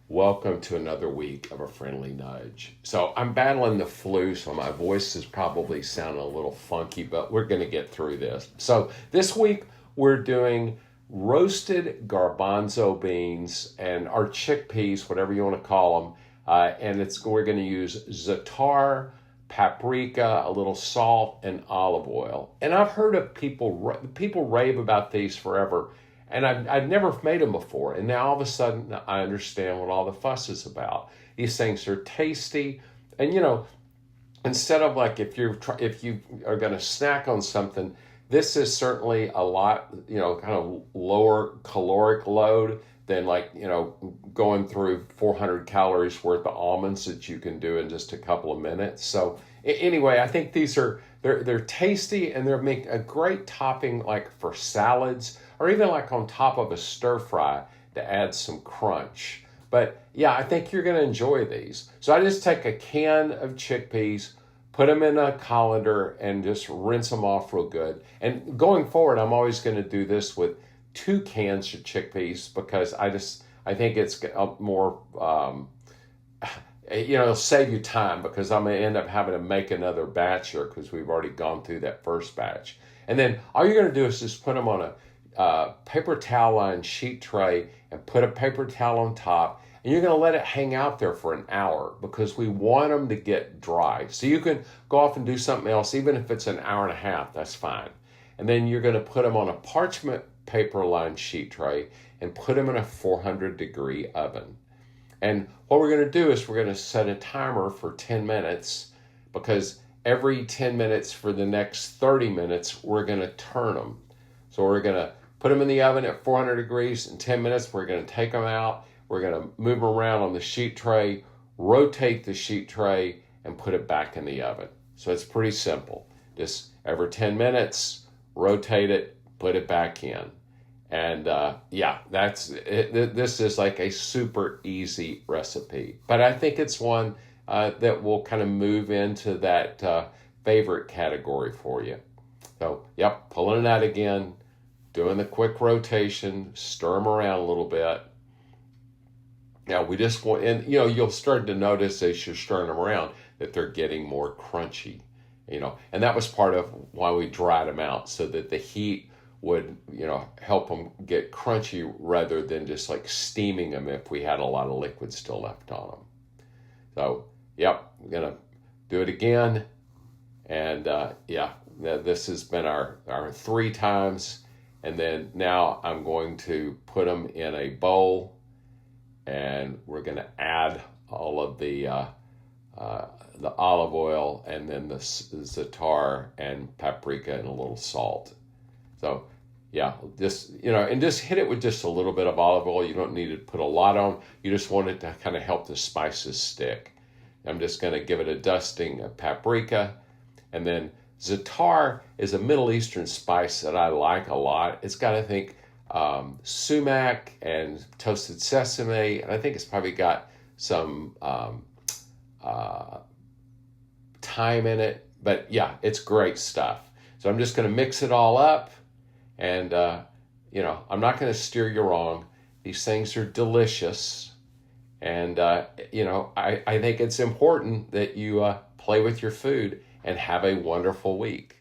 Welcome to another week of a friendly nudge. So I'm battling the flu, so my voice is probably sounding a little funky, but we're going to get through this. So this week we're doing roasted garbanzo beans and our chickpeas, whatever you want to call them, and we're going to use za'atar, paprika, a little salt, and olive oil. And I've heard of people rave about these forever, and I've never made them before. And now all of a sudden I understand what all the fuss is about. These things are tasty, and instead of like if you are going to snack on something, this is certainly a lot kind of lower caloric load than going through 400 calories worth of almonds that you can do in just a couple of minutes. So anyway, I think they're tasty, and they're make a great topping like for salads or even like on top of a stir fry to add some crunch. But yeah, I think you're going to enjoy these. So I just take a can of chickpeas, put them in a colander, and just rinse them off real good. And going forward, I'm always going to do this with 2 cans of chickpeas because I think it's more it'll save you time because I'm going to end up having to make another batch here because we've already gone through that first batch. And then all you're going to do is just put them on a paper towel lined sheet tray and put a paper towel on top, and you're going to let it hang out there for an hour because we want them to get dry. So you can go off and do something else, even if it's an hour and a half, that's fine. And then you're going to put them on a parchment paper lined sheet tray and put them in a 400-degree oven. And what we're going to do is we're going to set a timer for 10 minutes because every 10 minutes for the next 30 minutes, we're going to turn them. So we're going to put them in the oven at 400 degrees. In 10 minutes, we're going to take them out. We're going to move them around on the sheet tray, rotate the sheet tray, and put it back in the oven. So it's pretty simple. Just every 10 minutes, rotate it, put it back in. And that's it. This is like a super easy recipe. But I think it's one that will kind of move into that favorite category for you. So, pulling it out again, doing the quick rotation, stir them around a little bit. Now we just want, and you'll start to notice as you're stirring them around that they're getting more crunchy, and that was part of why we dried them out so that the heat would, help them get crunchy rather than just like steaming them if we had a lot of liquid still left on them. So, we're going to do it again. And this has been our 3 times. And then now I'm going to put them in a bowl, and we're going to add all of the olive oil and then the za'atar and paprika and a little salt. So just hit it with just a little bit of olive oil. You don't need to put a lot on. You just want it to kind of help the spices stick. I'm just going to give it a dusting of paprika. And then za'atar is a Middle Eastern spice that I like a lot. It's got, I think, sumac and toasted sesame, and I think it's probably got some thyme in it. But it's great stuff. So I'm just going to mix it all up, and I'm not going to steer you wrong. These things are delicious, and I think it's important that you play with your food and have a wonderful week.